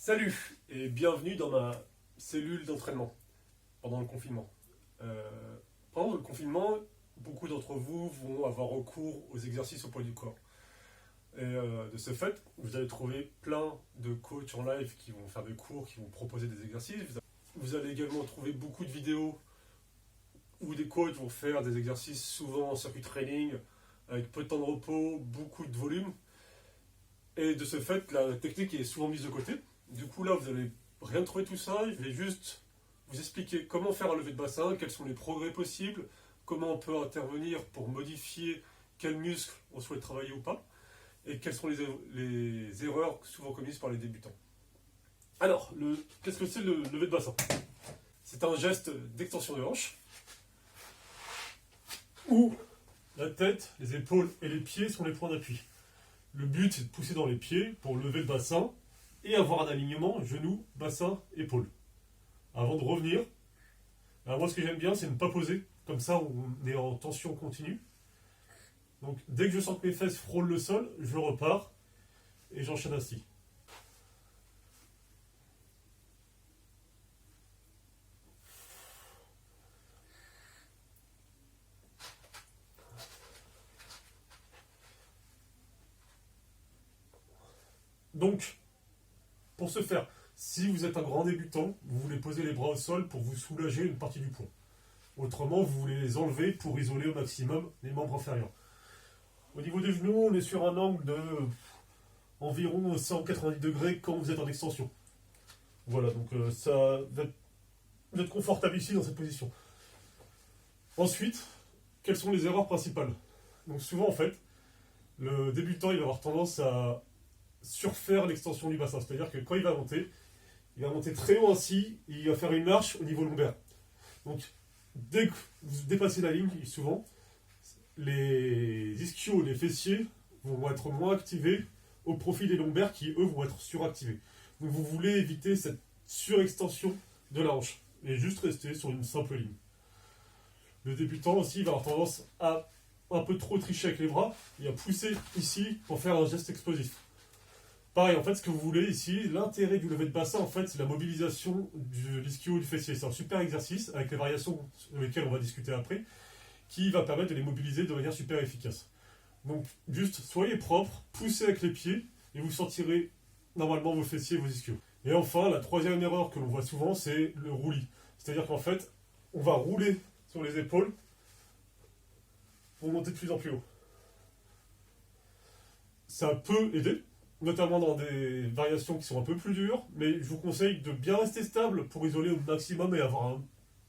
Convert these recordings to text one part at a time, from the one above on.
Salut et bienvenue dans ma cellule d'entraînement pendant le confinement. Pendant le confinement, beaucoup d'entre vous vont avoir recours aux exercices au poids du corps. Et de ce fait, vous allez trouver plein de coachs en live qui vont faire des cours, qui vont proposer des exercices. Vous allez également trouver beaucoup de vidéos où des coachs vont faire des exercices souvent en circuit training, avec peu de temps de repos, beaucoup de volume. Et de ce fait, la technique est souvent mise de côté. Du coup, là, vous n'allez rien trouver tout ça. Je vais juste vous expliquer comment faire un lever de bassin, quels sont les progrès possibles, comment on peut intervenir pour modifier quels muscles on souhaite travailler ou pas, et quelles sont les erreurs souvent commises par les débutants. Alors, qu'est-ce que c'est le lever de bassin? C'est un geste d'extension de hanche où la tête, les épaules et les pieds sont les points d'appui. Le but, c'est de pousser dans les pieds pour lever le bassin et avoir un alignement genou, bassin, épaule. Avant de revenir, alors moi ce que j'aime bien, c'est ne pas poser. Comme ça, on est en tension continue. Donc dès que je sens que mes fesses frôlent le sol, je repars et j'enchaîne ainsi. Donc, pour ce faire, si vous êtes un grand débutant, vous voulez poser les bras au sol pour vous soulager une partie du poids. Autrement, vous voulez les enlever pour isoler au maximum les membres inférieurs. Au niveau des genoux, on est sur un angle de environ 190 degrés quand vous êtes en extension. Voilà, donc vous êtes confortable ici dans cette position. Ensuite, quelles sont les erreurs principales? Donc souvent, en fait, le débutant, il va avoir tendance à surfaire l'extension du bassin. C'est-à-dire que quand il va monter très haut ainsi, et il va faire une arche au niveau lombaire. Donc, dès que vous dépassez la ligne, souvent, les ischios, les fessiers vont être moins activés au profit des lombaires qui, eux, vont être suractivés. Donc, vous voulez éviter cette surextension de la hanche et juste rester sur une simple ligne. Le débutant aussi va avoir tendance à un peu trop tricher avec les bras et à pousser ici pour faire un geste explosif. Pareil, en fait, ce que vous voulez ici, l'intérêt du lever de bassin, en fait, c'est la mobilisation de l'ischio et du fessier. C'est un super exercice, avec les variations sur lesquelles on va discuter après, qui va permettre de les mobiliser de manière super efficace. Donc, juste, soyez propre, poussez avec les pieds, et vous sentirez normalement vos fessiers et vos ischios. Et enfin, la troisième erreur que l'on voit souvent, c'est le roulis. C'est-à-dire qu'en fait, on va rouler sur les épaules pour monter de plus en plus haut. Ça peut aider, notamment dans des variations qui sont un peu plus dures, mais je vous conseille de bien rester stable pour isoler au maximum et avoir un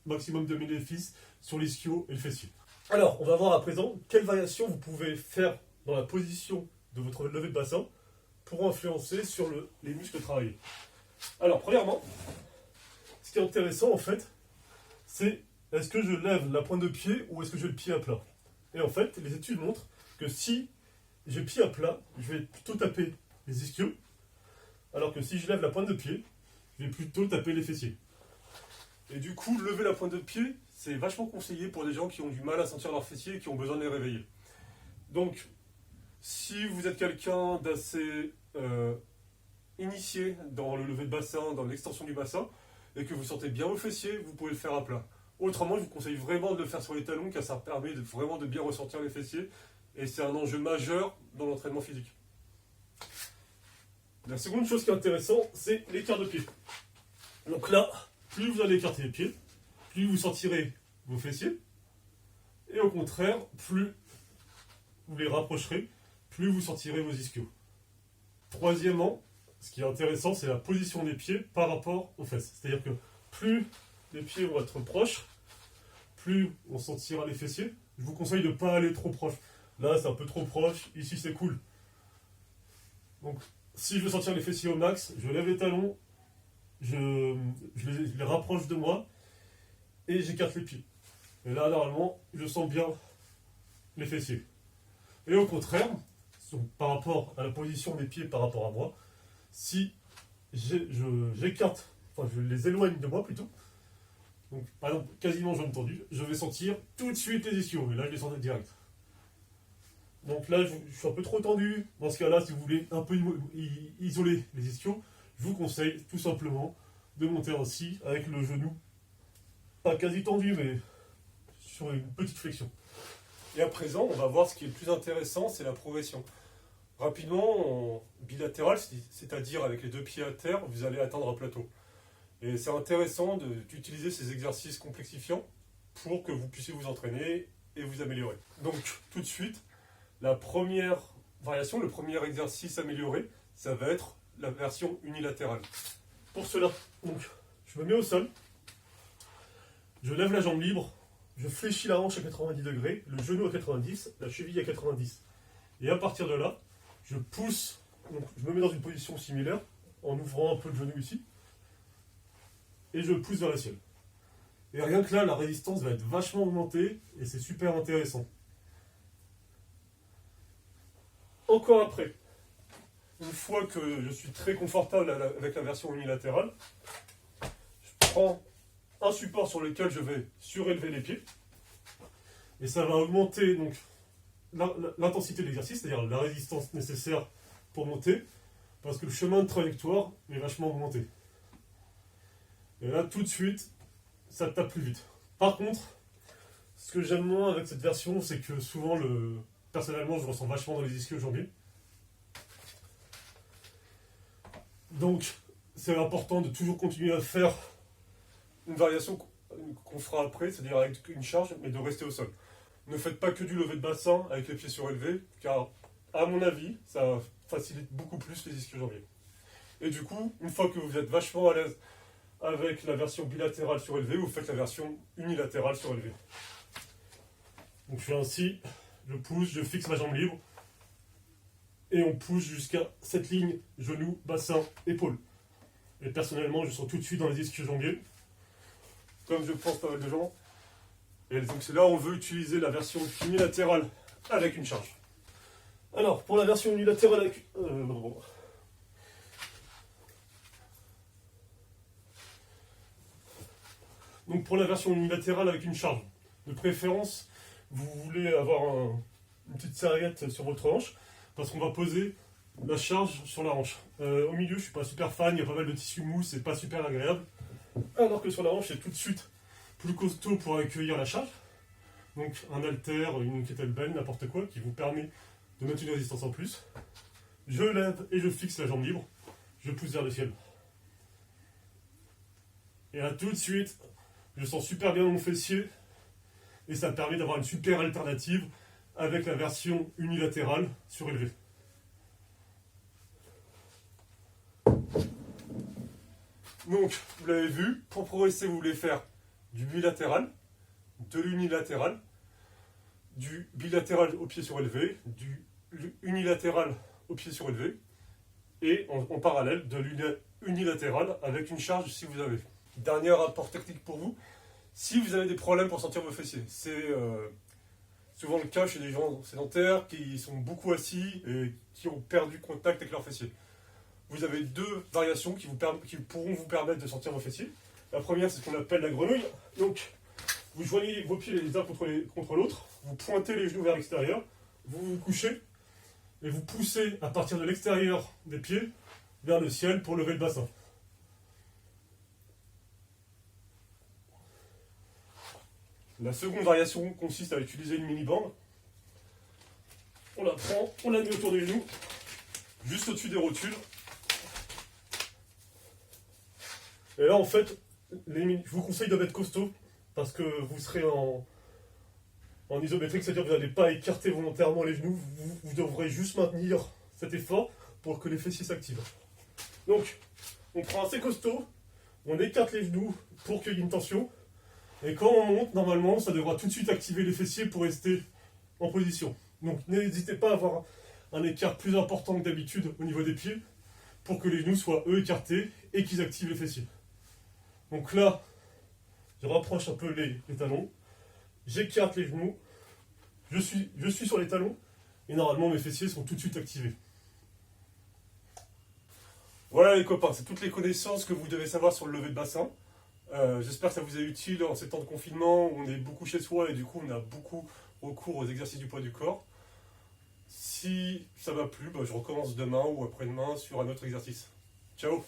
maximum de bénéfices sur l'ischio et le fessier. Alors, on va voir à présent quelles variations vous pouvez faire dans la position de votre lever de bassin pour influencer sur les muscles travaillés. Alors, premièrement, ce qui est intéressant en fait, c'est est-ce que je lève la pointe de pied ou est-ce que j'ai le pied à plat? Et en fait, les études montrent que si j'ai le pied à plat, je vais plutôt taper les ischios, alors que si je lève la pointe de pied, je vais plutôt taper les fessiers. Et du coup, lever la pointe de pied, c'est vachement conseillé pour des gens qui ont du mal à sentir leurs fessiers et qui ont besoin de les réveiller. Donc, si vous êtes quelqu'un d'assez initié dans le lever de bassin, dans l'extension du bassin, et que vous sentez bien vos fessiers, vous pouvez le faire à plat. Autrement, je vous conseille vraiment de le faire sur les talons, car ça permet vraiment de bien ressentir les fessiers, et c'est un enjeu majeur dans l'entraînement physique. La seconde chose qui est intéressante, c'est l'écart de pied. Donc là, plus vous allez écarter les pieds, plus vous sentirez vos fessiers, et au contraire, plus vous les rapprocherez, plus vous sentirez vos ischios. Troisièmement, ce qui est intéressant, c'est la position des pieds par rapport aux fesses. C'est-à-dire que plus les pieds vont être proches, plus on sentira les fessiers. Je vous conseille de ne pas aller trop proche. Là, c'est un peu trop proche, ici c'est cool. Donc, si je veux sentir les fessiers au max, je lève les talons, je les rapproche de moi et j'écarte les pieds. Et là, normalement, je sens bien les fessiers. Et au contraire, par rapport à la position des pieds par rapport à moi, si j'écarte, enfin je les éloigne de moi plutôt, donc par exemple quasiment jambes tendues, je vais sentir tout de suite les ischios, et là je les sens direct. Donc là, je suis un peu trop tendu. Dans ce cas-là, si vous voulez un peu isoler les ischios, je vous conseille tout simplement de monter ainsi avec le genou, pas quasi tendu, mais sur une petite flexion. Et à présent, on va voir ce qui est le plus intéressant, c'est la progression. Rapidement, en bilatéral, c'est-à-dire avec les deux pieds à terre, vous allez atteindre un plateau. Et c'est intéressant d'utiliser ces exercices complexifiants pour que vous puissiez vous entraîner et vous améliorer. Donc, tout de suite, la première variation, le premier exercice amélioré, ça va être la version unilatérale. Pour cela, donc, je me mets au sol, je lève la jambe libre, je fléchis la hanche à 90 degrés, le genou à 90, la cheville à 90. Et à partir de là, je pousse, donc je me mets dans une position similaire, en ouvrant un peu le genou ici, et je pousse vers le ciel. Et rien que là, la résistance va être vachement augmentée, et c'est super intéressant. Encore après, une fois que je suis très confortable avec la version unilatérale, je prends un support sur lequel je vais surélever les pieds, et ça va augmenter donc l'intensité de l'exercice, c'est-à-dire la résistance nécessaire pour monter, parce que le chemin de trajectoire est vachement augmenté. Et là, tout de suite, ça tape plus vite. Par contre, ce que j'aime moins avec cette version, c'est que souvent, personnellement, je ressens vachement dans les ischio-jambiers. Donc, c'est important de toujours continuer à faire une variation qu'on fera après, c'est-à-dire avec une charge, mais de rester au sol. Ne faites pas que du lever de bassin avec les pieds surélevés, car, à mon avis, ça facilite beaucoup plus les ischio-jambiers. Et du coup, une fois que vous êtes vachement à l'aise avec la version bilatérale surélevée, vous faites la version unilatérale surélevée. Donc je fais ainsi, je pousse, je fixe ma jambe libre, et on pousse jusqu'à cette ligne, genou, bassin, épaule. Et personnellement, je sens tout de suite dans les ischio-jambiers, comme je pense pas mal de gens. Et donc c'est là où on veut utiliser la version unilatérale avec une charge. Alors, pour la version unilatérale avec... Donc pour la version unilatérale avec une charge, de préférence, vous voulez avoir une petite serviette sur votre hanche, parce qu'on va poser la charge sur la hanche. Au milieu, je ne suis pas super fan, il y a pas mal de tissu mou, c'est pas super agréable. Alors que sur la hanche, c'est tout de suite plus costaud pour accueillir la charge. Donc un halter, une kettlebell, n'importe quoi, qui vous permet de mettre une résistance en plus. Je lève et je fixe la jambe libre, je pousse vers le ciel. Et là, tout de suite, je sens super bien mon fessier, et ça me permet d'avoir une super alternative avec la version unilatérale surélevée. Donc, vous l'avez vu, pour progresser, vous voulez faire du bilatéral, de l'unilatéral, du bilatéral au pied surélevé, du unilatéral au pied surélevé, et en parallèle de l'unilatéral avec une charge si vous avez. Dernier rapport technique pour vous, si vous avez des problèmes pour sentir vos fessiers, c'est souvent le cas chez des gens sédentaires qui sont beaucoup assis et qui ont perdu contact avec leurs fessiers. Vous avez deux variations qui pourront vous permettre de sentir vos fessiers. La première, c'est ce qu'on appelle la grenouille. Donc, vous joignez vos pieds les uns contre l'autre, vous pointez les genoux vers l'extérieur, vous vous couchez, et vous poussez à partir de l'extérieur des pieds vers le ciel pour lever le bassin. La seconde variation consiste à utiliser une mini-bande. On la prend, on la met autour des genoux, juste au-dessus des rotules. Et là, en fait, je vous conseille de mettre costaud, parce que vous serez en isométrique, c'est-à-dire que vous n'allez pas écarter volontairement les genoux, vous devrez juste maintenir cet effort pour que les fessiers s'activent. Donc, on prend assez costaud, on écarte les genoux pour qu'il y ait une tension, et quand on monte, normalement, ça devra tout de suite activer les fessiers pour rester en position. Donc n'hésitez pas à avoir un écart plus important que d'habitude au niveau des pieds, pour que les genoux soient eux écartés et qu'ils activent les fessiers. Donc là, je rapproche un peu les talons, j'écarte les genoux, je suis sur les talons, et normalement mes fessiers sont tout de suite activés. Voilà les copains, c'est toutes les connaissances que vous devez savoir sur le lever de bassin. J'espère que ça vous est utile en ces temps de confinement où on est beaucoup chez soi et du coup on a beaucoup recours aux exercices du poids du corps. Si ça m'a plu, je recommence demain ou après-demain sur un autre exercice. Ciao!